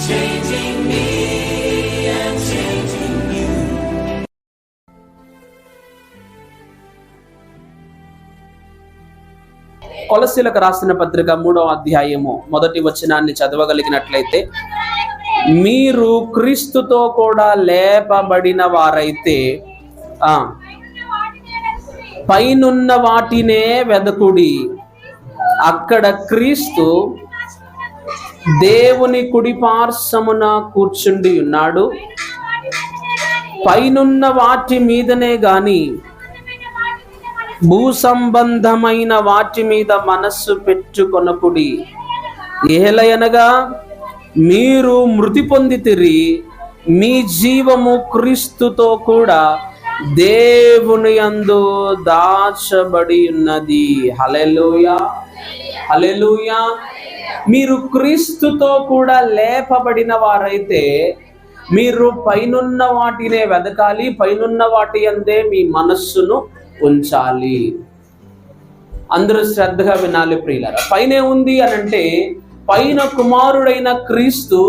changing me and changing you. కొలస్సీలకు రాసిన పత్రిక 3వ అధ్యాయము 1వ వచనాన్ని చదవగలిగినట్లయితే, మీరు క్రీస్తుతో కూడా లేపబడిన వారైతే పైనున్న వాటినే వెదకుడి, అక్కడ క్రీస్తు దేవుని కుడి పార్శ్వమున కూర్చుండి ఉన్నాడు. పైనున్న వాటి మీదనే గాని భూ సంబంధమైన వాటి మీద మనస్సు పెట్టుకొనకుడి. ఏలయనగా మీరు మృతి పొందితిరి, మీ జీవము క్రీస్తుతో కూడా దేవుని యందు దాచబడి ఉన్నది. హల్లెలూయా, హల్లెలూయా. మీరు క్రీస్తుతో కూడా లేపబడిన వారైతే మీరు పైనున్న వాటినే వెదకాలి, పైనున్న వాటి యందే మీ మనస్సును ఉంచాలి. అందరూ శ్రద్ధగా వినాలి ప్రియులారా. పైనే ఉంది అనంటే పైన కుమారుడైన క్రీస్తు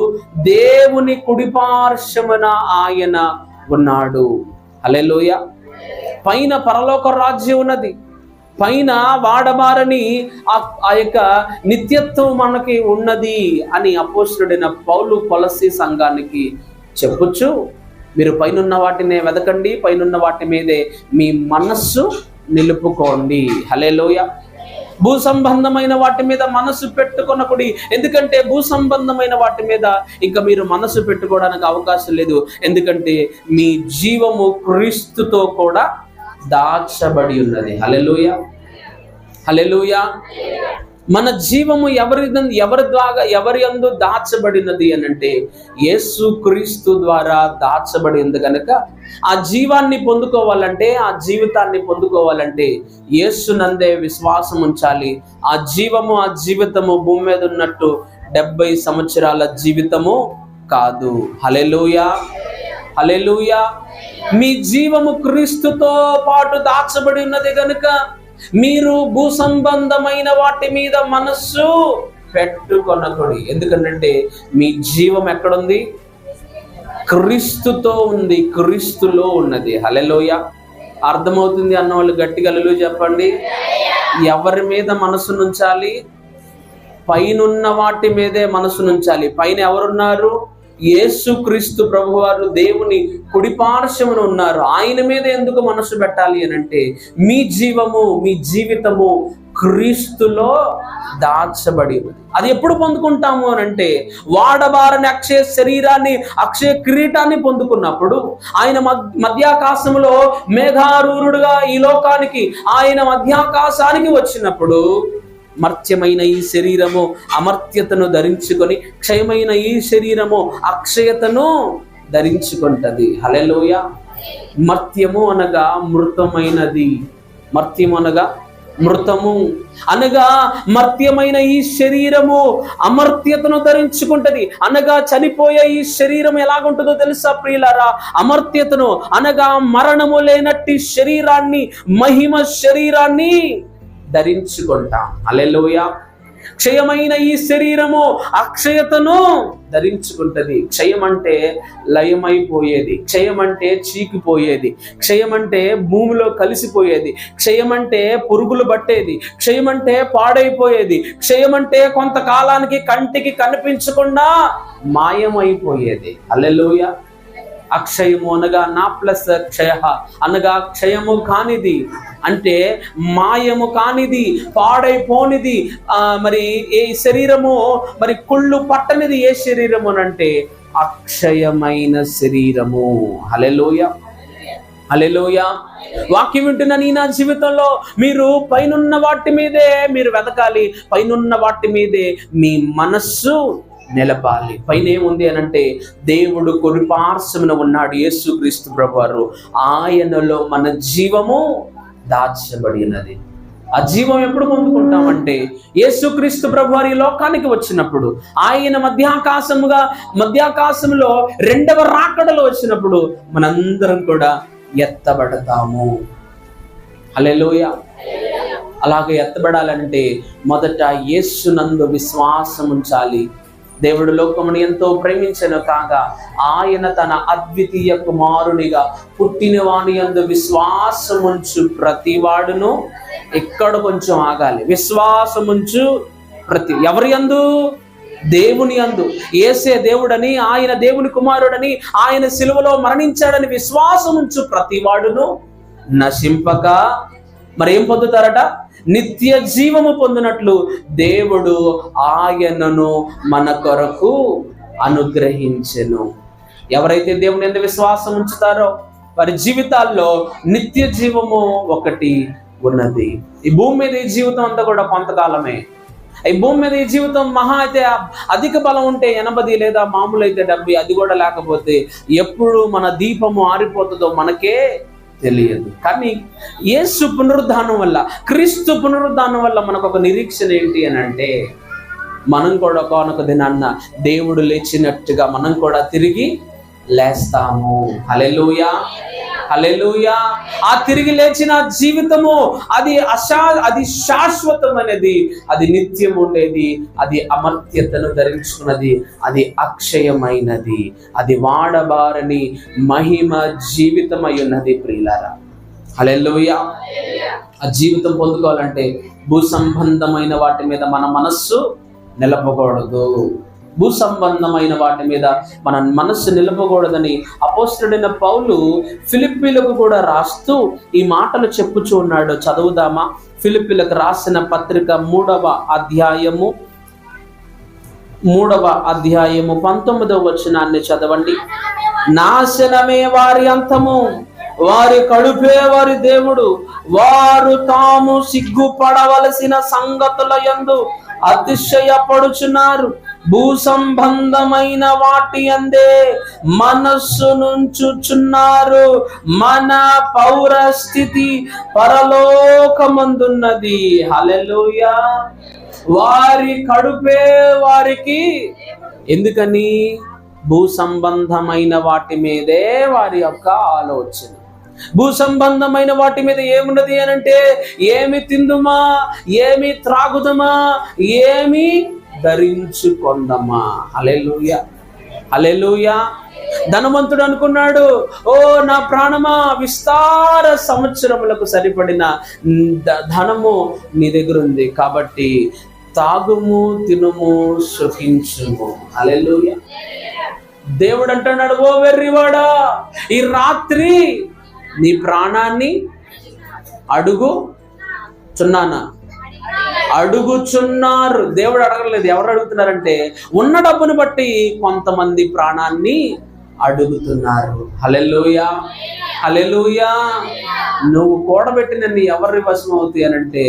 దేవుని కుడిపార్శ్వమున ఆయన ఉన్నాడు. హల్లెలూయా. పైన పరలోక రాజ్యం ఉన్నది, పైన వాడబారని ఆ యొక్క నిత్యత్వం మనకి ఉన్నది అని అపోస్తలుడైన పౌలు కొలస్సీ సంఘానికి చెప్పొచ్చు. మీరు పైనున్న వాటినే వెదకండి, పైనున్న వాటి మీదే మీ మనస్సు నిలుపుకోండి. హల్లెలూయా. భూ సంబంధమైన వాటి మీద మనసు పెట్టుకొనకుడి. ఎందుకంటే భూ సంబంధమైన వాటి మీద ఇంకా మీరు మనసు పెట్టుకోవడానికి అవకాశం లేదు. ఎందుకంటే మీ జీవము క్రీస్తుతో కూడా దాచబడి ఉన్నది. హల్లెలూయా, హల్లెలూయా. మన జీవము ఎవరి యందు దాచబడినది అనంటే యేసు క్రీస్తు ద్వారా దాచబడింది కనుక ఆ జీవాన్ని పొందుకోవాలంటే, ఆ జీవితాన్ని పొందుకోవాలంటే యేసునందే విశ్వాసం ఉంచాలి. ఆ జీవము, ఆ జీవితము భూమి మీద ఉన్నట్టు 70 సంవత్సరాల జీవితము కాదు. హల్లెలూయా, హల్లెలూయా. మీ జీవము క్రీస్తుతో పాటు దాచబడి ఉన్నది కనుక మీరు భూ సంబంధమైన వాటి మీద మనస్సు పెట్టుకొనకుడి. ఎందుకంటే మీ జీవం ఎక్కడుంది? క్రీస్తుతో ఉంది, క్రీస్తులో ఉన్నది. హల్లెలూయా. అర్థమవుతుంది అన్నవాళ్ళు గట్టిగా హల్లెలూయా చెప్పండి. ఎవరి మీద మనసు నుంచాలి? పైనున్న వాటి మీదే మనసు నుంచాలి. పైన ఎవరున్నారు? యేసు క్రీస్తు ప్రభువారు దేవుని కుడిపార్శ్వమున ఉన్నారు. ఆయన మీద ఎందుకు మనసు పెట్టాలి అనంటే మీ జీవము, మీ జీవితము క్రీస్తులో దాచబడి ఉంది. అది ఎప్పుడు పొందుకుంటాము అనంటే వాడబారని అక్షయ శరీరాన్ని, అక్షయ కిరీటాన్ని పొందుకున్నప్పుడు, ఆయన మధ్యాకాశంలో మేఘారూరుడుగా ఈ లోకానికి, ఆయన మధ్యాకాశానికి వచ్చినప్పుడు మర్త్యమైన ఈ శరీరము అమర్త్యతను ధరించుకొని, క్షయమైన ఈ శరీరము అక్షయతను ధరించుకుంటది. హల్లెలూయా. మర్త్యము అనగా మృతమైనది, మర్త్యము అనగా మృతము అనగా మర్త్యమైన ఈ శరీరము అమర్త్యతను ధరించుకుంటది. అనగా చనిపోయే ఈ శరీరం ఎలాగుంటుందో తెలుసా ప్రియులారా? అమర్త్యతను అనగా మరణము లేనట్టి శరీరాన్ని, మహిమ శరీరాన్ని ధరించుకుంటాం. హల్లెలూయా. క్షయమైన ఈ శరీరము అక్షయతను ధరించుకుంటది. క్షయం అంటే లయమైపోయేది, క్షయం అంటే చీకిపోయేది, క్షయం అంటే భూమిలో కలిసిపోయేది, క్షయం అంటే పురుగులు పట్టేది, క్షయం అంటే పాడైపోయేది, క్షయం అంటే కొంతకాలానికి కంటికి కనిపించకుండా మాయమైపోయేది. హల్లెలూయా. అక్షయము అనగా నా ప్లస్ క్షయ అనగా క్షయము కానిది, అంటే మాయము కానిది, పాడైపోనిది. మరి ఏ శరీరము, మరి కుళ్ళు పట్టనిది ఏ శరీరము అంటే అక్షయమైన శరీరము. హల్లెలూయా, హల్లెలూయా. వాక్యం వింటున్న నీ నా జీవితంలో మీరు పైనున్న వాటి మీదే మీరు వెతకాలి, పైనున్న వాటి మీదే మీ మనస్సు నిలపాలి. పైన ఏముంది అనంటే దేవుడు కుడిపార్శ్వమున ఉన్నాడు యేసుక్రీస్తు ప్రభువారు. ఆయనలో మన జీవము దాచబడి ఉన్నది. ఆ జీవం ఎప్పుడు పొందుకుంటామంటే యేసుక్రీస్తు ప్రభువారు ఈ లోకానికి వచ్చినప్పుడు, ఆయన మధ్యాకాశంలో 2వ రాకడలో వచ్చినప్పుడు మనందరం కూడా ఎత్తబడతాము. హల్లెలూయా. అలాగే ఎత్తబడాలంటే మొదట యేసునందు విశ్వాసం ఉంచాలి. దేవుడు లోకమును ఎంతో ప్రేమించెను కాగా ఆయన తన అద్వితీయ కుమారునిగా పుట్టిన వాని యందు విశ్వాసముంచు ప్రతివాడును, ఎక్కడ కొంచెం ఆగాలి, విశ్వాసముంచు ఎవరి యందు? దేవుని యందు. యేసే దేవుడని, ఆయన దేవుని కుమారుడని, ఆయన సిలువలో మరణించాడని విశ్వాసముంచు ప్రతివాడును నశింపక మరి ఏం పొందుతారట? నిత్య జీవము పొందినట్లు దేవుడు ఆయనను మన కొరకు అనుగ్రహించెను. ఎవరైతే దేవుని యందు విశ్వాసం ఉంచుతారో వారి జీవితాల్లో నిత్య జీవము ఒకటి ఉన్నది. ఈ భూమి మీద ఈ జీవితం అంతా కూడా కొంతకాలమే. ఈ భూమి మీద ఈ జీవితం మహా అయితే అధిక బలం ఉంటే 80 లేదా మామూలు అయితే 70, అది కూడా లేకపోతే ఎప్పుడు మన దీపము ఆరిపోతుందో మనకే తెలియదు. కానీ యేసు పునరుద్ధానం వల్ల, క్రీస్తు పునరుద్ధానం వల్ల మనకు ఒక నిరీక్షణ ఏంటి అని అంటే, మనం కూడా ఒకనొక దినాన్న దేవుడు లేచినట్టుగా మనం కూడా తిరిగి లేస్తాము. హల్లెలూయా, హల్లెలూయా. ఆ తిరిగి లేచిన జీవితము అది శాశ్వతమైనది, అది నిత్యం ఉండేది, అది అమర్త్యతను ధరించుకున్నది, అది అక్షయమైనది, అది వాడబారని మహిమ జీవితమై ఉన్నది ప్రియులారా. హల్లెలూయా. ఆ జీవితం పొందుకోవాలంటే భూ సంబంధమైన వాటి మీద మన మనస్సు నిలపకూడదు. భూ సంబంధమైన వాటి మీద మన మనస్సు నిలపకూడదని అపోస్తలుడైన పౌలు ఫిలిప్పీలకు కూడా రాస్తూ ఈ మాటలు చెప్పుచూ ఉన్నాడు. చదువుదామా? ఫిలిప్పీలకు రాసిన పత్రిక 3వ అధ్యాయము 19వ వచనాన్ని చదవండి. నాశనమే వారి అంతము, వారి కడుపే వారి దేవుడు, వారు తాము సిగ్గుపడవలసిన సంగతుల యందు అతిశయపడుచున్నారు. భూ సంబంధమైన వాటి అందే మనస్సు నుంచుచున్నారు. మన పౌరస్థితి పరలోకమందున్నది. హల్లెలూయా. వారి కడుపే వారికి. ఎందుకని? భూ సంబంధమైన వాటి మీదే వారి యొక్క ఆలోచన. భూ సంబంధమైన వాటి మీద ఏమున్నది అని అంటే, ఏమి తిందుమా, ఏమి త్రాగుదమా, ఏమి ధరించుకొందమా. హల్లెలూయా, హల్లెలూయా. ధనవంతుడు అనుకున్నాడు, ఓ నా ప్రాణమా, విస్తార సంవత్సరములకు సరిపడిన ధనము నీ దగ్గర ఉంది కాబట్టి తాగుము, తినుము, సుఖించుము. హల్లెలూయా. దేవుడు అంటున్నాడు, ఓ వెర్రివాడా, ఈ రాత్రి నీ ప్రాణాన్ని అడుగుచున్నారు. దేవుడు అడగలేదు. ఎవరు అడుగుతున్నారంటే, ఉన్న డబ్బును బట్టి కొంతమంది ప్రాణాన్ని అడుగుతున్నారు. హల్లెలూయా, హల్లెలూయా. నువ్వు కూడబెట్టిన నీ ఎవరి వశం అవుతాయి అనంటే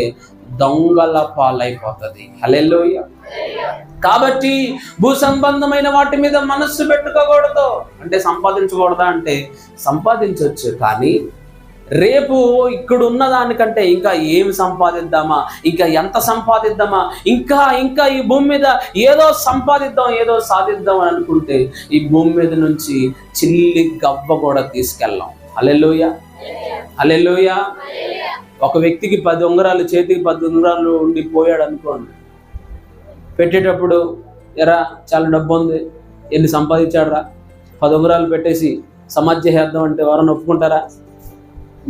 దొంగల పాలైపోతుంది. హల్లెలూయా. కాబట్టి భూ సంబంధమైన వాటి మీద మనస్సు పెట్టుకోకూడదు. అంటే సంపాదించకూడదా అంటే సంపాదించవచ్చు, కానీ రేపు ఇక్కడ ఉన్న దానికంటే ఇంకా ఏమి సంపాదిద్దామా, ఇంకా ఎంత సంపాదిద్దామా, ఇంకా ఇంకా ఈ భూమి మీద ఏదో సంపాదిద్దాం, ఏదో సాధిద్దాం అని అనుకుంటే ఈ భూమి మీద నుంచి చిల్లి గవ్వ కూడా తీసుకెళ్ళాం. హల్లెలూయా, హల్లెలూయా. ఒక వ్యక్తికి 10 ఉంగరాలు, చేతికి 10 ఉంగరాలు ఉండి పోయాడు అనుకోండి. పెట్టేటప్పుడు ఎరా చాలా డబ్బు ఉంది, ఎన్ని సంపాదించాడు రా, 10 ఉంగరాలు పెట్టేసి సమాధ్య చేద్దాం అంటే ఎవరైనా ఒప్పుకుంటారా?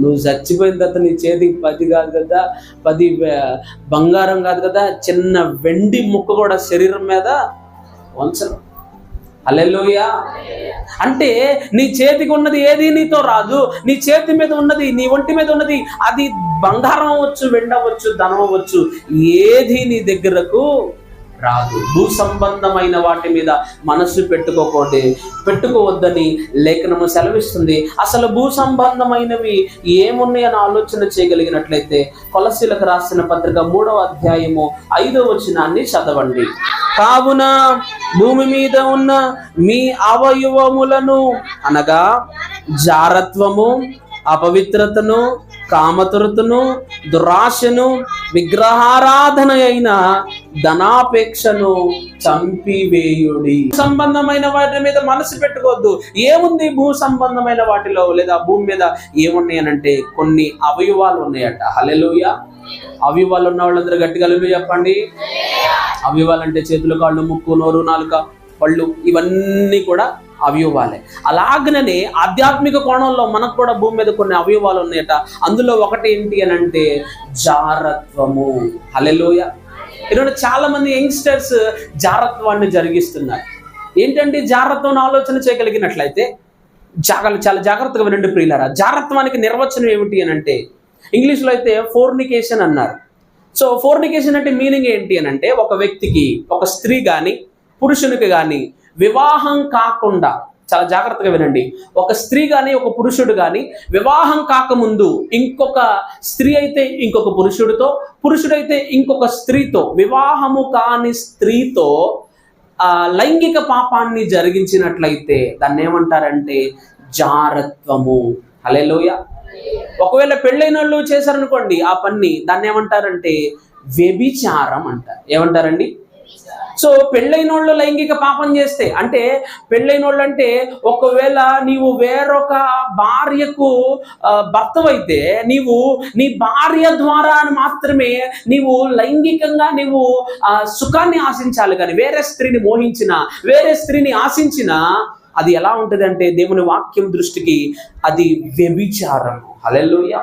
నువ్వు చచ్చిపోయిన తర్వాత నీ చేతికి 10 కాదు కదా, 10 బంగారం కాదు కదా, చిన్న వెండి ముక్క కూడా శరీరం మీద వంచరు. హల్లెలూయా. అంటే నీ చేతికి ఉన్నది ఏది నీతో రాదు. నీ చేతి మీద ఉన్నది, నీ ఒంటి మీద ఉన్నది, అది బంగారం అవ్వచ్చు, వెండి అవ్వచ్చు, ధనం అవ్వచ్చు, ఏది నీ దగ్గరకు రాదు. భూ సంబంధమైన వాటి మీద మనస్సు పెట్టుకోవద్దని లేఖనము సెలవిస్తుంది. అసలు భూ సంబంధమైనవి ఏమున్నాయని ఆలోచన చేయగలిగినట్లయితే కొలసీలకు రాసిన పత్రిక 3వ అధ్యాయము 5వ వచనాన్ని చదవండి. కావున భూమి మీద ఉన్న మీ అవయవములను అనగా జారత్వము, అపవిత్రతను, కామతురతను, దురాశను, విగ్రహారాధన అయిన ధనాపేక్షను చంపివేయుడి. సంబంధమైన వాటి మీద మనసు పెట్టుకోవద్దు. ఏముంది భూ సంబంధమైన వాటిలో, లేదా భూమి మీద ఏమున్నాయి అనంటే కొన్ని అవయవాలు ఉన్నాయట. హల్లెలూయా. అవయవాలు ఉన్న వాళ్ళందరూ గట్టిగా హల్లెలూయా చెప్పండి. అవయవాలంటే చేతులు, కాళ్ళు, ముక్కు, నోరు, నాలుక, పళ్ళు ఇవన్నీ కూడా అవయవాలే. అలాగనే ఆధ్యాత్మిక కోణంలో మనకు కూడా భూమి మీద కొన్ని అవయవాలు ఉన్నాయట. అందులో ఒకటి ఏంటి అని అంటే జారత్వము. హల్లెలూయా. ఈరోజు చాలా మంది యంగ్స్టర్స్ జారత్వాన్ని జరిగిస్తున్నారు. ఏంటంటే జారత్వం ఆలోచన చేయగలిగినట్లయితే చాలా జాగ్రత్తగా వినండి ప్రియులారా. జారత్వానికి నిర్వచనం ఏమిటి అని అంటే ఇంగ్లీష్లో అయితే ఫోర్నికేషన్ అన్నారు. సో ఫోర్నికేషన్ అంటే మీనింగ్ ఏంటి అని అంటే ఒక వ్యక్తికి, ఒక స్త్రీ కానీ పురుషునికి కానీ వివాహం కాకుండా, చాలా జాగ్రత్తగా వినండి, ఒక స్త్రీ కానీ ఒక పురుషుడు కానీ వివాహం కాకముందు ఇంకొక స్త్రీ అయితే ఇంకొక పురుషుడితో, పురుషుడైతే ఇంకొక స్త్రీతో, వివాహము కాని స్త్రీతో లైంగిక పాపాన్ని జరిగించినట్లయితే దాన్ని ఏమంటారంటే జారత్వము. హల్లెలూయా. ఒకవేళ పెళ్ళైన వాళ్ళు చేశారనుకోండి ఆ పని, దాన్ని ఏమంటారంటే వ్యభిచారం అంటారు. ఏమంటారండి? సో పెళ్ళైన వాళ్ళు లైంగిక పాపం చేస్తే, అంటే పెళ్ళైన వాళ్ళు అంటే ఒకవేళ నీవు వేరొక భార్యకు భర్తవైతే నీవు నీ భార్య ద్వారా మాత్రమే నీవు లైంగికంగా నీవు సుఖాన్ని ఆశించాలి. కానీ వేరే స్త్రీని మోహించిన, వేరే స్త్రీని ఆశించిన అది ఎలా ఉంటుంది అంటే దేవుని వాక్యం దృష్టికి అది వ్యభిచారం. హల్లెలూయా.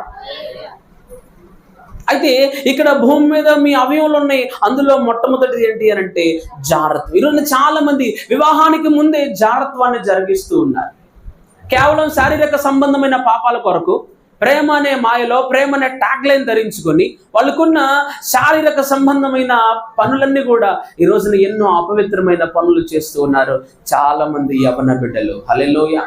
అయితే ఇక్కడ భూమి మీద మీ అవయవాలు ఉన్నాయి. అందులో మొట్టమొదటిది ఏంటి అని అంటే జారత్వం. ఈరోజు చాలా మంది వివాహానికి ముందే జారత్వాన్ని జరిగిస్తూ ఉన్నారు. కేవలం శారీరక సంబంధమైన పాపాల కొరకు ప్రేమ అనే మాయలో, ప్రేమ అనే ట్యాగ్ లైన్ ధరించుకొని వాళ్ళకున్న శారీరక సంబంధమైన పనులన్నీ కూడా ఈ రోజున ఎన్నో అపవిత్రమైన పనులు చేస్తూ ఉన్నారు చాలా మంది యవ్వన బిడ్డలు. హల్లెలూయా.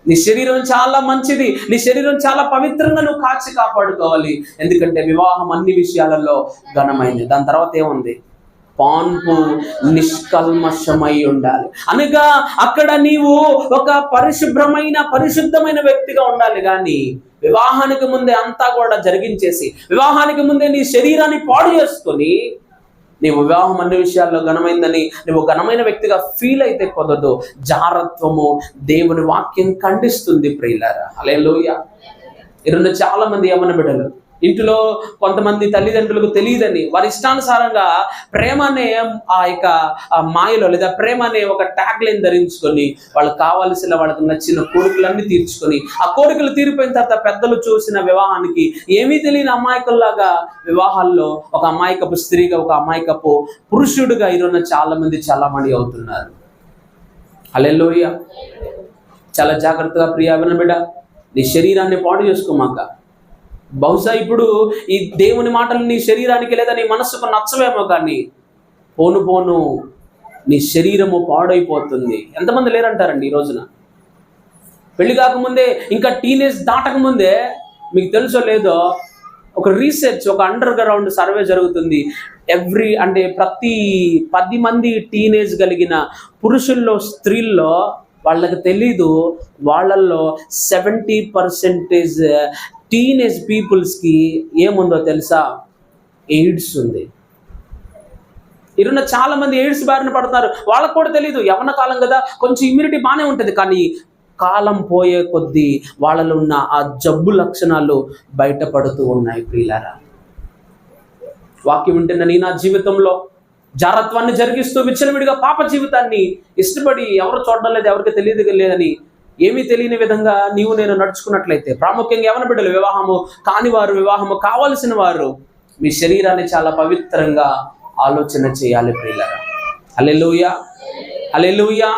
నీ శరీరం చాలా మంచిది, నీ శరీరం చాలా పవిత్రంగా నువ్వు కాపాడుకోవాలి. ఎందుకంటే వివాహం అన్ని విషయాలలో ఘనమైంది. దాని తర్వాత ఏముంది? పాన్పు నిష్కల్మషమై ఉండాలి. అనగా అక్కడ నీవు ఒక పరిశుద్ధమైన వ్యక్తిగా ఉండాలి. కానీ వివాహానికి ముందే అంతా కూడా జరిగించేసి, వివాహానికి ముందే నీ శరీరాన్ని పాడు చేసుకొని నీవు వివాహం అన్ని విషయాల్లో ఘనమైందని నువ్వు ఘనమైన వ్యక్తిగా ఫీల్ అయితే కుదరదు. జారత్వము దేవుని వాక్యం ఖండిస్తుంది ప్రియులారా. హల్లెలూయా. ఈరోజు చాలా మంది యవ్వన బిడ్డలు ఇంట్లో కొంతమంది తల్లిదండ్రులకు తెలియదని వారి ఇష్టానుసారంగా ప్రేమ అనే ఆ యొక్క మాయలో లేదా ప్రేమ అనే ఒక ట్యాగ్ లైన్ ధరించుకొని వాళ్ళకి కావాల్సిన వాళ్ళకి నచ్చిన కోరికలన్నీ తీర్చుకొని ఆ కోరికలు తీరిపోయిన తర్వాత పెద్దలు చూసిన వివాహానికి ఏమీ తెలియని అమాయకుల్లాగా వివాహాల్లో ఒక అమాయకపు స్త్రీగా, ఒక అమాయకపు పురుషుడుగా ఈరోజు చాలా మంది చలామణి అవుతున్నారు. హల్లెలూయా. చాలా జాగ్రత్తగా ప్రియ వినబిడ్డ, నీ శరీరాన్ని పాడు చేసుకోమాక. బహుశా ఇప్పుడు ఈ దేవుని మాటలు నీ శరీరానికి లేదా నీ మనస్సుకు నచ్చవేమో, కానీ పోను పోను నీ శరీరము పాడైపోతుంది. ఎంతమంది లేరంటారండి ఈ రోజున? పెళ్లి కాకముందే, ఇంకా టీనేజ్ దాటకముందే, మీకు తెలుసో లేదో, ఒక రీసెర్చ్, ఒక అండర్ గ్రౌండ్ సర్వే జరుగుతుంది. ప్రతి 10 మంది టీనేజ్ కలిగిన పురుషుల్లో, స్త్రీల్లో వాళ్ళకి తెలీదు, వాళ్ళల్లో 70% టీనేజ్ పీపుల్స్కి ఏముందో తెలుసా? ఎయిడ్స్ ఉంది. ఈరోజు చాలా మంది ఎయిడ్స్ బారిన పడుతున్నారు. వాళ్ళకు కూడా తెలీదు. యవ్వన కాలం కదా, కొంచెం ఇమ్యూనిటీ బాగానే ఉంటుంది. కానీ కాలం పోయే కొద్దీ వాళ్ళలో ఉన్న ఆ జబ్బు లక్షణాలు బయటపడుతూ ఉన్నాయి ప్రియులారా. వాక్యం వింటున్న నీ నా జీవితంలో జారత్వాన్ని జరిగిస్తూ విచ్చలవిడిగా పాప జీవితాన్ని ఇష్టపడి ఎవరు చూడడం లేదు, ఎవరికి తెలియదు లేదని ఏమీ తెలియని విధంగా నీవు నేను నడుచుకున్నట్లయితే, ప్రాముఖ్యంగా యవ్వన బిడ్డలు, వివాహము కాని వారు, వివాహము కావలసిన వారు మీ శరీరాన్ని చాలా పవిత్రంగా ఆలోచన చేయాలి ప్రియులారా. హల్లెలూయా. హల్లెలూయా.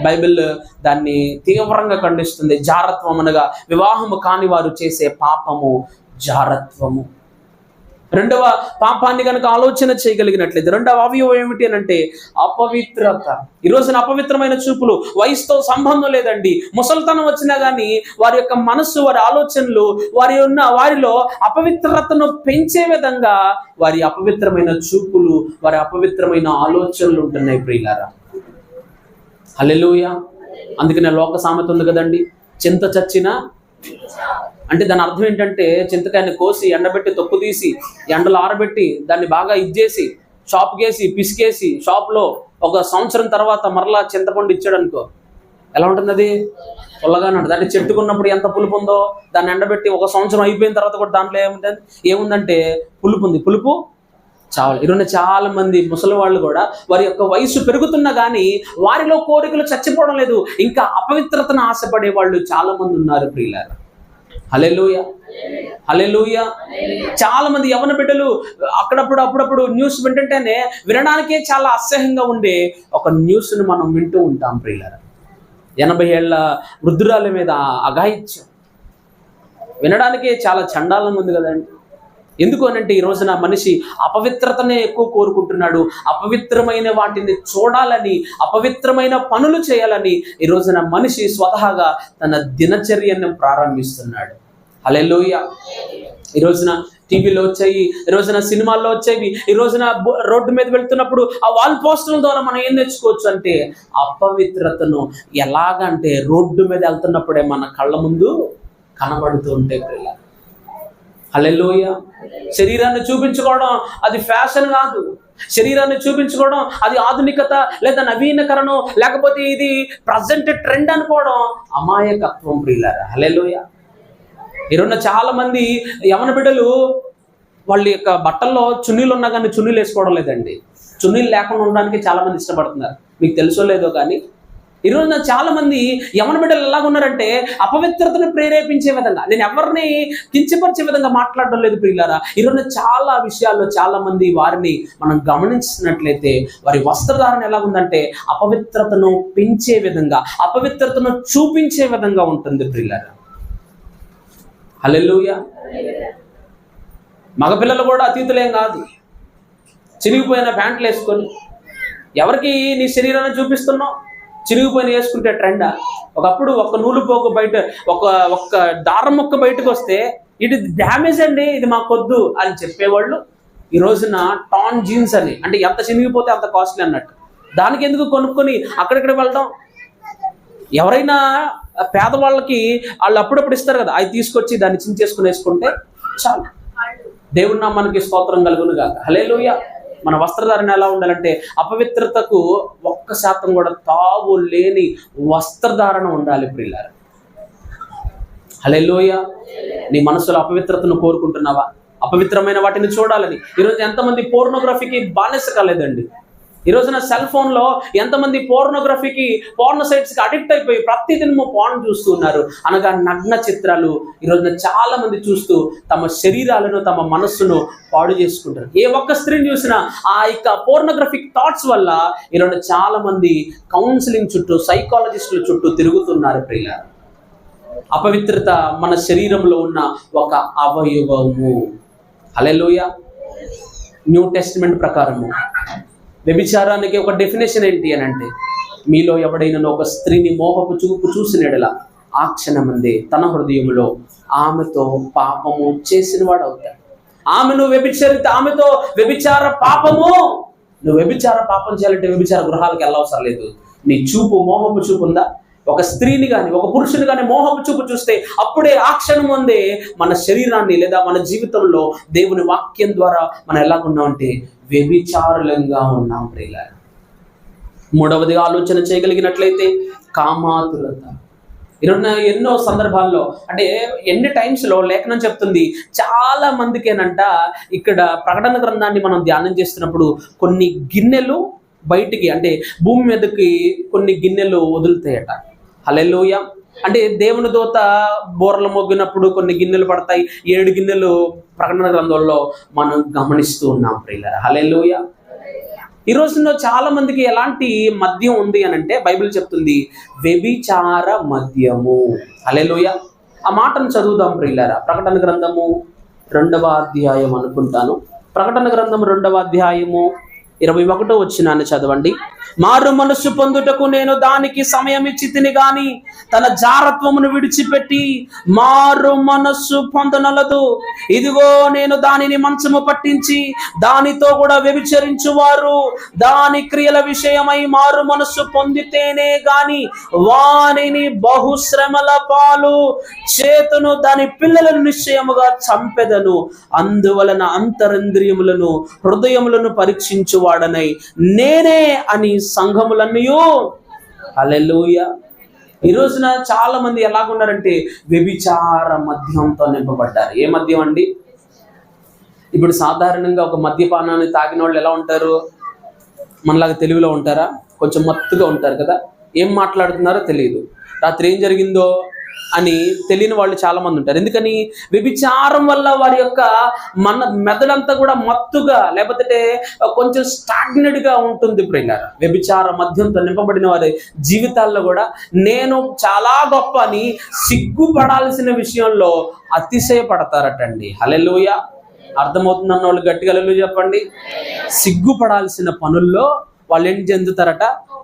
బైబిల్ దాన్ని తీవ్రంగా ఖండిస్తుంది. జారత్వం అనగా వివాహము కాని వారు చేసే పాపము జారత్వము. రెండవ పాపాన్ని కనుక ఆలోచన చేయగలిగినట్లయితే రెండవ అవయవం ఏమిటి అని అంటే అపవిత్రత. ఈ రోజున అపవిత్రమైన చూపులు, వయసుతో సంబంధం లేదండి. ముసలితనం వచ్చినా కానీ వారి యొక్క మనస్సు, వారి ఆలోచనలు, వారిలో అపవిత్రతను పెంచే విధంగా వారి అపవిత్రమైన చూపులు, వారి అపవిత్రమైన ఆలోచనలు ఉంటున్నాయి ప్రియులారా. హల్లెలూయా. అందుకనే లోక సామెత ఉంది కదండి, చింత చచ్చినా అంటే దాని అర్థం ఏంటంటే చింతకాయని కోసి ఎండబెట్టి తొక్కు తీసి ఎండలు ఆరబెట్టి దాన్ని బాగా ఇచ్చేసి షాప్కేసి పిసికేసి షాప్లో 1 సంవత్సరం తర్వాత మరలా చింతపండు ఇచ్చాడు అనుకో, ఎలా ఉంటుంది అది? పుల్లగానే ఉంటుంది. అంటే చెట్టుకున్నప్పుడు ఎంత పులుపు ఉందో దాన్ని ఎండబెట్టి 1 సంవత్సరం అయిపోయిన తర్వాత కూడా దాంట్లో ఏముందంటే పులుపు ఉంది. పులుపు చావాలి. ఈరోజు చాలా మంది ముసలి వాళ్ళు కూడా వారి యొక్క వయసు పెరుగుతున్నా కానీ వారిలో కోరికలు చచ్చిపోవడం లేదు. ఇంకా అపవిత్రతను ఆశపడే వాళ్ళు చాలా మంది ఉన్నారు ప్రియులారా. హల్లెలూయా, హల్లెలూయా. చాలా మంది యవన బిడ్డలు అప్పుడప్పుడు న్యూస్ వింటుంటేనే వినడానికే చాలా అసహ్యంగా ఉండే ఒక న్యూస్ని మనం వింటూ ఉంటాం ప్రియులారా. 80 ఏళ్ల వృద్ధురాల మీద అఘాయిత్యం వినడానికే చాలా చండాలంగా ఉంది కదండి. ఎందుకు అనంటే ఈ రోజున మనిషి అపవిత్రతనే ఎక్కువ కోరుకుంటున్నాడు. అపవిత్రమైన వాటిని చూడాలని, అపవిత్రమైన పనులు చేయాలని ఈ రోజున మనిషి స్వతహాగా తన దినచర్యను ప్రారంభిస్తున్నాడు. హల్లెలూయా. ఈ రోజున టీవీలో వచ్చాయి, ఈ రోజున సినిమాల్లో వచ్చేవి, ఈ రోజున రోడ్డు మీద వెళ్తున్నప్పుడు ఆ వాల్ పోస్టర్ల ద్వారా మనం ఏం నేర్చుకోవచ్చు అంటే అపవిత్రతను ఎలాగంటే రోడ్డు మీద వెళ్తున్నప్పుడే మన కళ్ళ ముందు కనబడుతూ ఉంటే ప్రియులారా. హల్లెలూయా. శరీరాన్ని చూపించుకోవడం అది ఫ్యాషన్ కాదు. శరీరాన్ని చూపించుకోవడం అది ఆధునికత లేదా నవీనకరణం, లేకపోతే ఇది ప్రజెంట్ ట్రెండ్ అనుకోవడం అమాయకత్వం ప్రియులారా. హల్లెలూయా. ఈరోజు చాలా మంది యవన బిడ్డలు వాళ్ళ యొక్క బట్టల్లో చున్నీలు ఉన్నా కానీ చున్నీలు వేసుకోవడం లేదండి. చున్నీలు లేకుండా ఉండడానికి చాలా మంది ఇష్టపడుతున్నారు. మీకు తెలుసో లేదో కానీ ఈరోజు చాలా మంది యవన బిడ్డలు ఎలాగున్నారంటే అపవిత్రతను ప్రేరేపించే విధంగా, నేను ఎవరిని కించపరిచే విధంగా మాట్లాడడం లేదు ప్రియులారా. ఈరోజు చాలా విషయాల్లో చాలా మంది వారిని మనం గమనించినట్లయితే వారి వస్త్రధారణ ఎలాగుందంటే అపవిత్రతను పెంచే విధంగా, అపవిత్రతను చూపించే విధంగా ఉంటుంది ప్రియులారా. హల్లెలూయా. మగపిల్లలు కూడా అతీతులేం కాదు. చిరిగిపోయిన ప్యాంట్లు వేసుకొని ఎవరికి నీ శరీరాన్ని చూపిస్తున్నావు? చిరిగిపోయిన వేసుకుంటే ట్రెండా? ఒకప్పుడు ఒక నూలు పోగు బయట, ఒక దారం ముక్క బయటకు వస్తే ఇది డ్యామేజ్ అండి, ఇది మాకొద్దు అని చెప్పేవాళ్ళు ఈ రోజున టాన్ జీన్స్ అని, అంటే ఎంత చినిగిపోతే అంత కాస్ట్లీ అన్నట్టు. దానికి ఎందుకు కొనుక్కొని అక్కడిక్కడ వెళ్ళడం? ఎవరైనా పేదవాళ్ళకి వాళ్ళు అప్పుడప్పుడు ఇస్తారు కదా, అవి తీసుకొచ్చి దాన్ని చించేసుకుని వేసుకుంటే చాలు. దేవుడి నామానికి స్తోత్రం కలుగును గాక. హల్లెలూయా. మన వస్త్రధారణ ఎలా ఉండాలంటే అపవిత్రతకు 1% కూడా తావు లేని వస్త్రధారణ ఉండాలి ప్రియులారా. హల్లెలూయా. నీ మనసులో అపవిత్రతను కోరుకుంటున్నావా? అపవిత్రమైన వాటిని చూడాలని. ఈరోజు ఎంతమంది పోర్నోగ్రఫీకి బానిస కాలేదండి. ఈ రోజున సెల్ ఫోన్లో ఎంతమంది పోర్నోగ్రఫీకి, పోర్నో సైట్స్కి అడిక్ట్ అయిపోయి ప్రతిదినము పోర్న్ చూస్తూ ఉన్నారు. అనగా నగ్న చిత్రాలు ఈ రోజున చాలా మంది చూస్తూ తమ శరీరాలను, తమ మనస్సును పాడు చేసుకుంటారు. ఏ ఒక్క స్త్రీని చూసినా ఆ యొక్క పోర్నోగ్రఫిక్ థాట్స్ వల్ల ఈరోజు చాలా మంది కౌన్సిలింగ్ చుట్టూ, సైకాలజిస్టుల చుట్టూ తిరుగుతున్నారు ప్రియులారా. అపవిత్రత మన శరీరంలో ఉన్న ఒక అవయవము. హల్లెలూయా. న్యూ టెస్టిమెంట్ ప్రకారము వ్యభిచారానికి ఒక డెఫినేషన్ ఏంటి అని అంటే, మీలో ఎవడైనా ఒక స్త్రీని మోహపు చూపు చూసినడలా ఆ క్షణమందే తన హృదయంలో ఆమెతో పాపము చేసిన వాడు అవుతాడు. ఆమెను వ్యభిచరిత, ఆమెతో వ్యభిచార పాపము. నువ్వు వ్యభిచార పాపం చేయాలంటే వ్యభిచార గృహాలకు వెళ్ళవసరం లేదు. నీ చూపు మోహపు చూపు ఉందా? ఒక స్త్రీని కానీ ఒక పురుషుని కానీ మోహపు చూపు చూస్తే అప్పుడే ఆ క్షణం ముందే మన శరీరాన్ని లేదా మన జీవితంలో దేవుని వాక్యం ద్వారా మనం ఎలాగున్నామంటే వ్యభిచారులంగా ఉన్నాం ప్రియులారా. 3వదిగా ఆలోచన చేయగలిగినట్లయితే కామాతురత. ఈరోజు ఎన్నో సందర్భాల్లో, అంటే ఎన్ని టైమ్స్లో లేఖనం చెప్తుంది చాలా మందికేనంట, ఇక్కడ ప్రకటన గ్రంథాన్ని మనం ధ్యానం చేస్తున్నప్పుడు కొన్ని గిన్నెలు బయటికి, అంటే భూమి మీదకి కొన్ని గిన్నెలు వదులుతాయట. హల్లెలూయా. అంటే దేవుని దూత బోర్లు మోగినప్పుడు కొన్ని గిన్నెలు పడతాయి. 7 గిన్నెలు ప్రకటన గ్రంథంలో మనం గమనిస్తూ ఉన్నాం ప్రియులారా. హల్లెలూయా. ఈ రోజుల్లో చాలా మందికి ఎలాంటి మద్యం ఉంది అని అంటే బైబిల్ చెప్తుంది వ్యభిచార మద్యము. హల్లెలూయా. ఆ మాటను చదువుదాం ప్రియులారా. ప్రకటన గ్రంథము 2వ అధ్యాయం అనుకుంటాను. ప్రకటన గ్రంథం 2వ అధ్యాయము 21వ వచనాన్ని చదవండి. మారు మనస్సు పొందుటకు నేను దానికి సమయం ఇచ్చి తిని గాని తన జారత్వమును విడిచిపెట్టి మారు మనస్సు పొందనలదు. ఇదిగో నేను దానిని మంచము పట్టించి దానితో కూడా వ్యభిచరించువారు దాని క్రియల విషయమై మారు మనస్సు పొందితేనే గాని వానిని బహుశ్రమల పాలు చేతును దాని పిల్లలను నిశ్చయముగా చంపెదను. అందువలన అంతరింద్రియములను హృదయములను పరీక్షించువాడనై నేనే అని సంఘములన్నయూ హల్లెలూయా ఈ రోజున చాలా మంది ఎలాగున్నారంటే వ్యభిచార మద్యంతో నింపబడ్డారు. ఏ మద్యం అండి? ఇప్పుడు సాధారణంగా ఒక మద్యపానాన్ని తాగిన వాళ్ళు ఎలా ఉంటారు? మనలాగా తెలివిలో ఉంటారా? కొంచెం మత్తుగా ఉంటారు కదా. ఏం మాట్లాడుతున్నారో తెలియదు, రాత్రి ఏం జరిగిందో అని తెలియని వాళ్ళు చాలా మంది ఉంటారు. ఎందుకని? వ్యభిచారం వల్ల వారి యొక్క మెదడంతా కూడా మత్తుగా, లేకపోతే కొంచెం స్టాగ్నెట్గా ఉంటుంది. ప్రియులారా, వ్యభిచార మద్యంతో నింపబడిన వారి జీవితాల్లో కూడా నేను చాలా గొప్ప అని సిగ్గుపడాల్సిన విషయంలో అతిశయపడతారటండి. హల్లెలూయా. అర్థమవుతుందన్న వాళ్ళు గట్టిగా హల్లెలూయా చెప్పండి. సిగ్గుపడాల్సిన పనుల్లో వాళ్ళు ఏం చెందుతారట?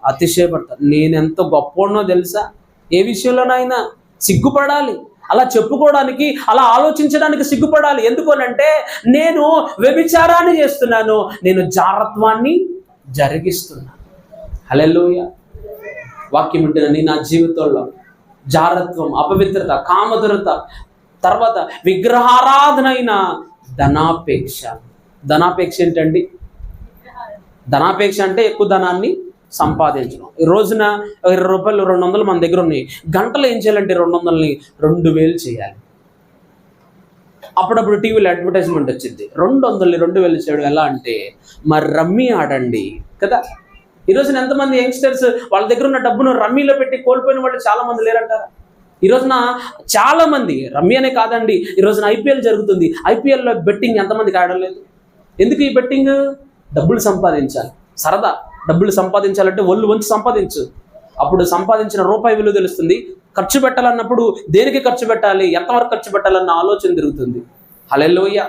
అతిశయపడతారు. నేనెంత గొప్పనో తెలుసా? ఏ విషయంలోనైనా సిగ్గుపడాలి. అలా చెప్పుకోవడానికి, అలా ఆలోచించడానికి సిగ్గుపడాలి. ఎందుకనంటే నేను వ్యభిచారాన్ని చేస్తున్నాను, నేను జారత్వాన్ని జరిగిస్తున్నాను. హల్లెలూయా. వాక్యం ఉంటుందండి, నా జీవితంలో జారత్వం, అపవిత్రత, కామదురత, తర్వాత విగ్రహారాధనైన ధనాపేక్ష. ధనాపేక్ష ఏంటండి? ధనాపేక్ష అంటే ఎక్కువ ధనాన్ని సంపాదించడం. ఈ రోజున 20 రూపాయలు 200 మన దగ్గర ఉన్నాయి. గంటలో ఏం చేయాలంటే 200ని 2000 చేయాలి. అప్పుడప్పుడు టీవీలో అడ్వర్టైజ్మెంట్ వచ్చింది, 200ని 2000 చేయడం ఎలా అంటే మరి రమ్మీ ఆడండి కదా. ఈ రోజున ఎంతమంది యంగ్స్టర్స్ వాళ్ళ దగ్గర ఉన్న డబ్బును రమ్మీలో పెట్టి కోల్పోయిన వాళ్ళు చాలా మంది లేరంటారా? ఈ రోజున చాలా మంది, రమ్మీ అనే కాదండి, ఈ రోజున ఐపీఎల్ జరుగుతుంది. ఐపీఎల్లో బెట్టింగ్ ఎంతమందికి ఆడడం లేదు? ఎందుకు ఈ బెట్టింగ్? డబ్బులు సంపాదించాలి, సరదా. డబ్బులు సంపాదించాలంటే ఒళ్ళు వంచి సంపాదించు. అప్పుడు సంపాదించిన రూపాయి విలువ తెలుస్తుంది. ఖర్చు పెట్టాలన్నప్పుడు దేనికి ఖర్చు పెట్టాలి, ఎంతవరకు ఖర్చు పెట్టాలన్న ఆలోచన తిరుగుతుంది. హల్లెలూయా.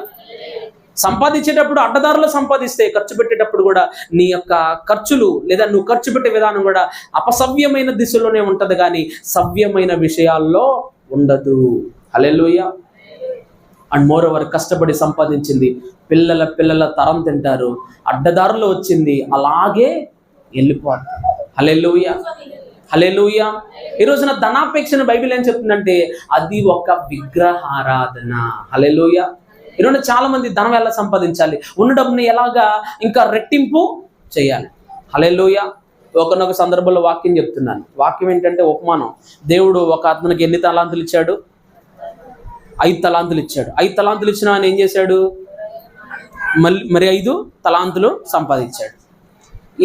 సంపాదించేటప్పుడు అడ్డదారులు సంపాదిస్తే, ఖర్చు పెట్టేటప్పుడు కూడా నీ యొక్క ఖర్చులు లేదా నువ్వు ఖర్చు పెట్టే విధానం కూడా అపసవ్యమైన దిశలోనే ఉంటుంది, కానీ సవ్యమైన విషయాల్లో ఉండదు. హల్లెలూయా. అండ్ మోర్ ఓవర్ కష్టపడి సంపాదించింది పిల్లల తరం తింటారు. అడ్డదారులు వచ్చింది అలాగే వెళ్ళిపోతుంది. హల్లెలూయా. హల్లెలూయా. ఈ రోజున ధనాపేక్షను బైబిల్ ఏం చెప్తుందంటే అది ఒక విగ్రహారాధన. హల్లెలూయా. ఈరోజు చాలా మంది ధనం ఎలా సంపాదించాలి, ఉన్న డబ్బుని ఎలాగా ఇంకా రెట్టింపు చేయాలి. హల్లెలూయా. ఒకనొక సందర్భంలో వాక్యం చెప్తున్నాను. వాక్యం ఏంటంటే ఉపమానం. దేవుడు ఒక అతనికి ఎన్ని తలాంతులు ఇచ్చాడు? 5 తలాంతులు ఇచ్చాడు. 5 తలాంతులు ఇచ్చిన ఆయన ఏం చేశాడు? మరి 5 తలాంతులు సంపాదించాడు.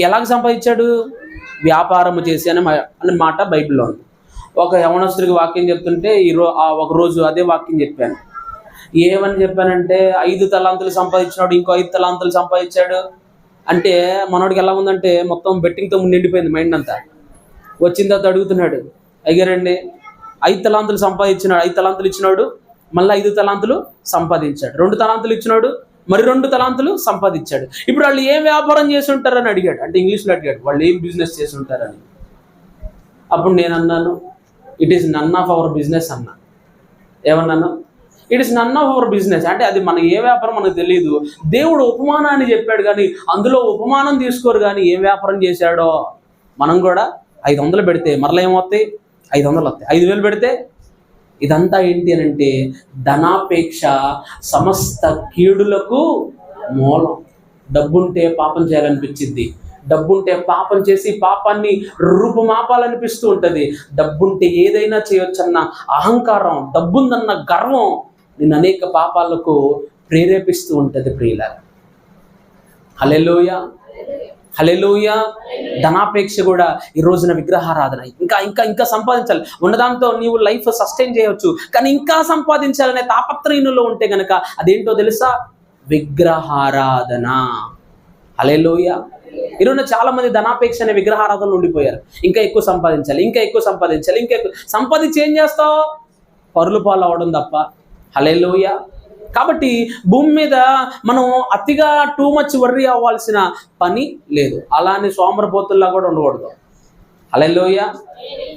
ఎలాగ సంపాదించాడు? వ్యాపారము చేసి అనే మాట బైబిల్లో ఉంది. ఒక యవనస్తుడికి వాక్యం చెప్తుంటే ఒక రోజు అదే వాక్యం చెప్పాను. ఏమని చెప్పానంటే 5 తలాంతులు సంపాదించినాడు, ఇంకో 5 తలాంతులు సంపాదించాడు అంటే మనోడికి ఎలా ఉందంటే మొత్తం బెట్టింగ్తో నిండిపోయింది మైండ్ అంతా. వచ్చిన తర్వాత అడుగుతున్నాడు, అయ్యారండి 5 తలాంతులు సంపాదించినాడు, 5 తలాంతులు ఇచ్చినాడు, మళ్ళీ 5 తలాంతులు సంపాదించాడు. 2 తలాంతులు ఇచ్చినాడు, మరి 2 తలాంతులు సంపాదించాడు. ఇప్పుడు వాళ్ళు ఏం వ్యాపారం చేసి ఉంటారని అడిగాడు. అంటే ఇంగ్లీష్లో అడిగాడు, వాళ్ళు ఏం బిజినెస్ చేసి ఉంటారని. అప్పుడు నేను అన్నాను, it is none of our business అన్నా. ఏమన్నాను? It is none of our business. అంటే అది మన ఏ వ్యాపారం మనకు తెలియదు. దేవుడు ఉపమానాన్ని చెప్పాడు కానీ అందులో ఉపమానం తీసుకోరు, కానీ ఏం వ్యాపారం చేశాడో. మనం కూడా 500 పెడితే మరలా ఏమవుతాయి? 500 వస్తాయి. 5000 పెడితే ఇదంతా ఏంటి అని అంటే ధనాపేక్ష సమస్త కీడులకు మూలం. డబ్బుంటే పాపం చేయాలనిపించింది, డబ్బుంటే పాపం చేసి పాపాన్ని రూపుమాపాలనిపిస్తూ ఉంటుంది. డబ్బుంటే ఏదైనా చేయొచ్చన్న అహంకారం, డబ్బుందన్న గర్వం నేను అనేక పాపాలకు ప్రేరేపిస్తూ ఉంటుంది. ప్రియులారా, హల్లెలూయా. హల్లెలూయా. ధనాపేక్ష కూడా ఈ రోజున విగ్రహారాధన. ఇంకా ఇంకా ఇంకా సంపాదించాలి. ఉన్నదాంతో నీవు లైఫ్ సస్టైన్ చేయవచ్చు, కానీ ఇంకా సంపాదించాలనే తాపత్రయంలో ఉంటే గనక అదేంటో తెలుసా? విగ్రహారాధన. హల్లెలూయా. ఈరోజు చాలా మంది ధనాపేక్ష అనే విగ్రహారాధనలు ఉండిపోయారు. ఇంకా ఎక్కువ సంపాదించాలి, ఇంకా ఎక్కువ సంపాదించాలి, ఇంకా ఎక్కువ సంపాదించి ఏం చేస్తావు? పరులు పాలు అవ్వడం తప్ప. హల్లెలూయా. కాబట్టి భూమి మీద మనం అతిగా టూ మచ్ వర్రీ అవ్వాల్సిన పని లేదు. అలానే సోమరపోతుల్లా కూడా ఉండకూడదు. హల్లెలూయా.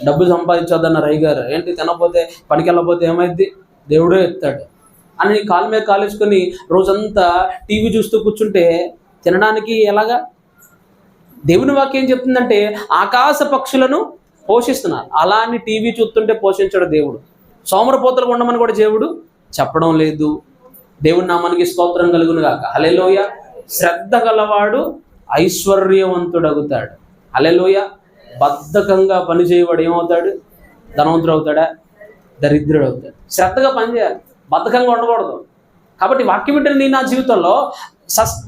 డబ్బు సంపాదించొద్దన్న రై గారు, ఏంటి తినకపోతే పనికి వెళ్ళకపోతే ఏమైద్ది? దేవుడే ఎత్తాడు అని కాలు మీద కాలేసుకొని రోజంతా టీవీ చూస్తూ కూర్చుంటే తినడానికి ఎలాగా? దేవుని వాక్యం ఏం చెప్తుందంటే ఆకాశ పక్షులను పోషిస్తున్నారు. అలా అని టీవీ చూస్తుంటే పోషించడు దేవుడు. సోమరపోతులు ఉండమని కూడా దేవుడు చెప్పడం లేదు. దేవుని నామానికి స్తోత్రం కలుగును గాక. హల్లెలూయా. శ్రద్ధ గలవాడు ఐశ్వర్యవంతుడగుతాడు. హల్లెలూయా. బద్ధకంగా పనిచేయవాడు ఏమవుతాడు? ధనవంతుడు అవుతాడా? దరిద్రుడు అవుతాడు. శ్రద్ధగా పనిచేయాలి, బద్ధకంగా ఉండకూడదు. కాబట్టి వాక్యం వింటున్న నీ నా జీవితంలో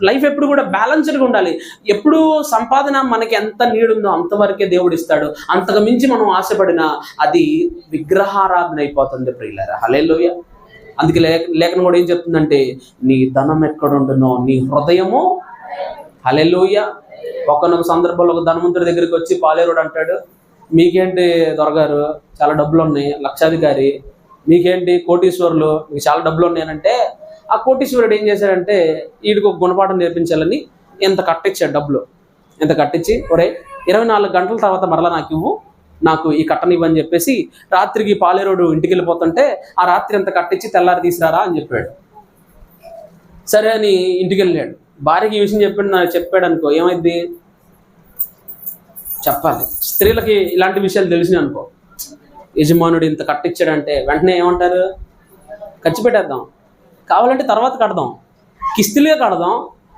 లైఫ్ ఎప్పుడు కూడా బ్యాలెన్స్డ్గా ఉండాలి. ఎప్పుడు సంపాదన మనకి ఎంత నీడుందో అంతవరకే దేవుడు ఇస్తాడు. అంతకు మించి మనం ఆశపడినా అది విగ్రహారాధన అయిపోతుంది ప్రియులారా. హల్లెలూయా. అందుకే లేఖనం కూడా ఏం చెప్తుందంటే, నీ ధనం ఎక్కడుండునో నీ హృదయము. హల్లెలూయా. ఒక్కొక్క సందర్భంలో ఒక ధనవంతుడి దగ్గరికి వచ్చి పాలేరుడు అంటాడు, మీకేంటి దొరగారు, చాలా డబ్బులు ఉన్నాయి, లక్షాధికారి, మీకేంటి కోటీశ్వరులు, మీకు చాలా డబ్బులు ఉన్నాయనంటే, ఆ కోటీశ్వరుడు ఏం చేశాడంటే వీడికి ఒక గుణపాఠం నేర్పించాలని ఇంత కట్టించాడు డబ్బులు. ఇంత కట్టించి, ఒరే 24 గంటల తర్వాత మరలా నాకు ఈ కట్టనివ్వని చెప్పేసి రాత్రికి పాలేరుడు ఇంటికి వెళ్ళిపోతుంటే ఆ రాత్రి ఎంత కట్టించి తెల్లారి తీసుకురారా అని చెప్పాడు. సరే అని ఇంటికి వెళ్ళాడు. భార్యకి ఈ విషయం చెప్పాడు అనుకో, ఏమైంది చెప్పాలి. స్త్రీలకి ఇలాంటి విషయాలు తెలిసినాయి అనుకో, యజమానుడు ఇంత కట్టించాడంటే వెంటనే ఏమంటారు, ఖర్చు పెట్టేద్దాం, కావాలంటే తర్వాత కడదాం, కిస్తులుగా కడదాం,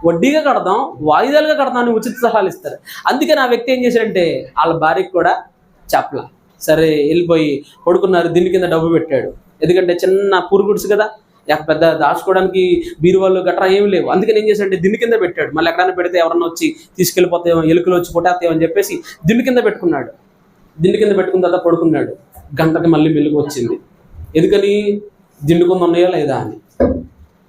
వడ్డీగా కడదాం, వాయిదాలుగా కడదాం అని ఉచిత సలహాలు ఇస్తారు. అందుకని ఆ వ్యక్తి ఏం చేశాడంటే వాళ్ళ భార్యకి కూడా చెప్పలా. సరే వెళ్ళిపోయి పడుకున్నారు, దిండు కింద డబ్బు పెట్టాడు. ఎందుకంటే చిన్న పూరుగుడిసు కదా, పెద్ద దాచుకోవడానికి బీరువాళ్ళు గట్రా ఏమి లేవు. అందుకని ఏం చేశాడంటే దిండు కింద పెట్టాడు. మళ్ళీ ఎక్కడైనా పెడితే ఎవరన్నా వచ్చి తీసుకెళ్ళిపోతాయేమో, ఎలుకలు వచ్చి కొట్టేస్తాయేమో అని చెప్పేసి దిండు కింద పెట్టుకున్నాడు. దిండు కింద పెట్టుకున్న తర్వాత పడుకున్నాడు. గంటకి మళ్ళీ మెలుగు వచ్చింది. ఎందుకని, దిండు కింద ఉన్నాయా లేదా అని,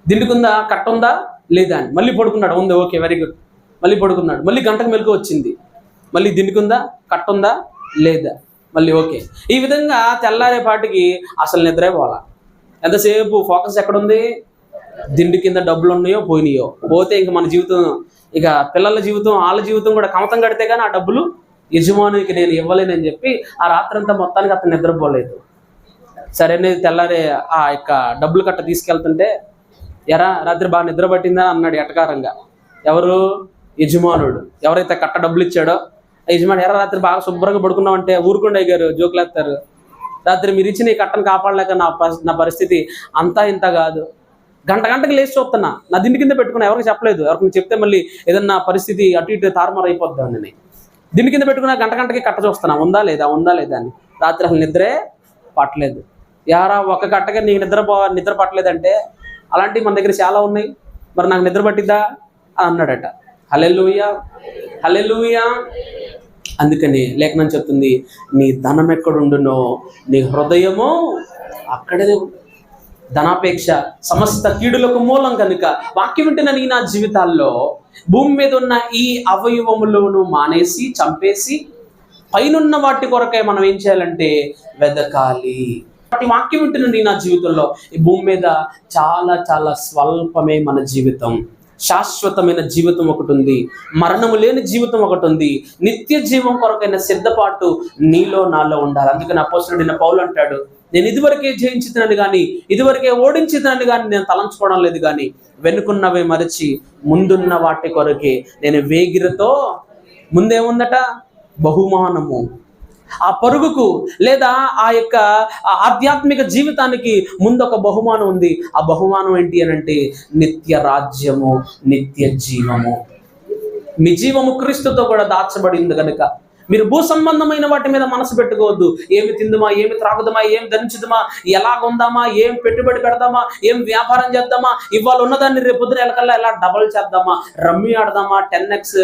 దిండు కింద కట్ట ఉందా లేదా అని. మళ్ళీ పడుకున్నాడు, ఉంది, ఓకే వెరీ గుడ్. మళ్ళీ పడుకున్నాడు. మళ్ళీ గంటకు మెలుగు వచ్చింది. మళ్ళీ దిండు కింద కట్ట ఉందా లేదా, మళ్ళీ ఓకే. ఈ విధంగా తెల్లారేపాటికి అసలు నిద్రే పోలా. ఎంతసేపు ఫోకస్ ఎక్కడుంది, దిండు కింద డబ్బులు ఉన్నాయో పోయినాయో. పోతే ఇంక మన జీవితం, ఇక పిల్లల జీవితం, వాళ్ళ జీవితం కూడా కమతం కడితే కానీ ఆ డబ్బులు యజమానికి నేను ఇవ్వలేనని చెప్పి ఆ రాత్రంతా మొత్తానికి అతను నిద్రపోలేదు. సరే తెల్లారే ఆ యొక్క డబ్బులు కట్ట తీసుకెళ్తుంటే, ఎరా రాత్రి బాగా నిద్ర పట్టిందా అన్నాడు ఎటకారంగా. ఎవరు, యజమానుడు. ఎవరైతే కట్ట డబ్బులు ఇచ్చాడో ఆ యజమాని, ఎరా రాత్రి బాగా శుభ్రంగా పడుకున్నామంటే ఊరుకుండా అయ్యారు, జోకులేస్తారు. రాత్రి మీరు ఇచ్చిన ఈ కట్టను కాపాడలేక నా పరిస్థితి అంతా ఇంత కాదు. గంటకి లేచి చూస్తున్నా, నా దిండి కింద పెట్టుకున్నా, ఎవరికి చెప్పలేదు. ఎవరికి చెప్తే మళ్ళీ ఏదన్నా పరిస్థితి అటు ఇటు తారుమారు అయిపోద్దామని దిండి కింద పెట్టుకున్నా, గంటకి కట్ట చూస్తున్నా, ఉందా లేదా అని. రాత్రి అసలు నిద్రే పట్టలేదు. యారా ఒక కట్టగా నీకు నిద్ర పట్టలేదంటే, అలాంటివి మన దగ్గర చాలా ఉన్నాయి, మరి నాకు నిద్ర పట్టిద్దా అని అన్నాడట. హల్లెలూయా, హల్లెలూయా. అందుకని లేఖనం చెప్తుంది, నీ ధనం ఎక్కడుండునో నీ హృదయము అక్కడే. ధనాపేక్ష సమస్త కీడులకు మూలం కనుక వాక్యం వింటున్న నీ నా జీవితాల్లో భూమి మీద ఉన్న ఈ అవయవములను మానేసి చంపేసి పైనున్న వాటి కొరకై మనం ఏం చేయాలంటే వెదకాలి. వాటి వాక్యం వింటున్న నీ నా జీవితంలో ఈ భూమి మీద చాలా చాలా స్వల్పమే మన జీవితం. శాశ్వతమైన జీవితం ఒకటి ఉంది, మరణము లేని జీవితం ఒకటి ఉంది. నిత్య జీవం కొరకైన సిద్ధపాటు నీలో నాలో ఉండాలి. అందుకని అపోస్తలుడైన పౌలు అంటాడు, నేను ఇదివరకే జయించుతున్నాను కానీ, ఇదివరకే ఓడించుతున్నాను కానీ నేను తలంచుకోవడం లేదు కానీ, వెనుకున్నవే మరచి ముందున్న వాటి కొరకే నేను వేగిరతో. ముందేముందట, బహుమానము. ఆ పరుగుకు లేదా ఆ యొక్క ఆధ్యాత్మిక జీవితానికి ముందొక బహుమానం ఉంది. ఆ బహుమానం ఏంటి అని అంటే నిత్య రాజ్యము, నిత్య జీవము. మీ జీవము క్రీస్తుతో కూడా దాచబడింది కనుక మీరు భూ సంబంధమైన వాటి మీద మనసు పెట్టుకోవద్దు. ఏమి తిందుమా, ఏమి త్రాగుదామా, ఏం ధరించుదామా, ఎలాగుందామా, ఏం పెట్టుబడి పెడదామా, ఏం వ్యాపారం చేద్దామా, ఇవాళ ఉన్నదాన్ని రేపు పొద్దున ఎలకల్లా ఎలా డబల్ చేద్దామా, రమ్మీ ఆడదామా, 10x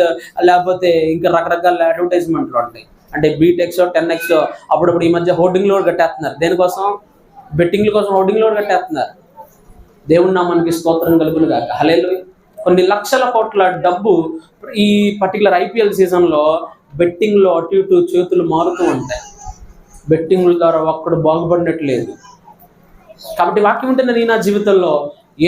లేకపోతే ఇంకా రకరకాల అడ్వర్టైజ్మెంట్లు ఉంటాయి. అంటే బీటెక్స్ 10x అప్పుడప్పుడు ఈ మధ్య హోర్డింగ్లు కూడా కట్టేస్తున్నారు. దేనికోసం, బెట్టింగ్ల కోసం హోర్డింగ్లు కూడా కట్టేస్తున్నారు. దేవుని నామానికి స్తోత్రం కలుగును గాక. హల్లెలూయా. కొన్ని లక్షల కోట్ల డబ్బు ఈ పర్టికులర్ ఐపీఎల్ సీజన్లో బెట్టింగ్లో అటు ఇటు చేతులు మారుతూ ఉంటాయి. బెట్టింగ్ల ద్వారా ఒక్కడు బాగుపడినట్లేదు. కాబట్టి వాక్యం ఉంటున్న నీ నా జీవితంలో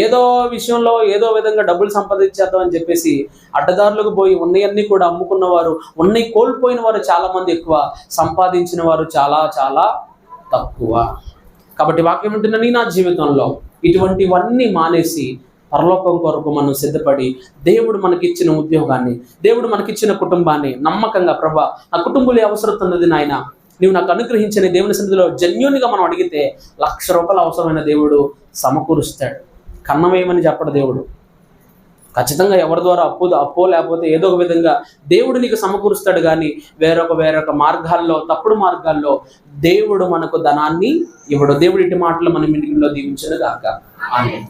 ఏదో విషయంలో ఏదో విధంగా డబ్బులు సంపాదించేద్దామని చెప్పేసి అడ్డదారులకు పోయి ఉన్నవన్నీ కూడా అమ్ముకున్నవారు, ఉన్నవి కోల్పోయిన వారు చాలామంది ఎక్కువ, సంపాదించిన వారు చాలా చాలా తక్కువ. కాబట్టి వాక్యం ఉంటున్న నీ నా జీవితంలో ఇటువంటివన్నీ మానేసి పరలోకం కొరకు మనం సిద్ధపడి దేవుడు మనకిచ్చిన ఉద్యోగాన్ని, దేవుడు మనకిచ్చిన కుటుంబాన్ని నమ్మకంగా, ప్రభా నా కుటుంబంలో అవసరం ఉన్నది నాయన, నీవు నాకు అనుగ్రహించిన దేవుని సన్నిధిలో జెన్యూన్గా మనం అడిగితే ₹1,00,000 అవసరమైన దేవుడు సమకూరుస్తాడు. కన్నమేయమని చెప్పడు దేవుడు. ఖచ్చితంగా ఎవరి ద్వారా అప్పో లేకపోతే ఏదో ఒక విధంగా దేవుడు నీకు సమకూరుస్తాడు. కానీ వేరొక మార్గాల్లో, తప్పుడు మార్గాల్లో దేవుడు మనకు ధనాన్ని ఇవ్వడు. దేవుడు ఇటు మాటలు మన ఇంటిలో దీవించను గాక. ఆమేన్.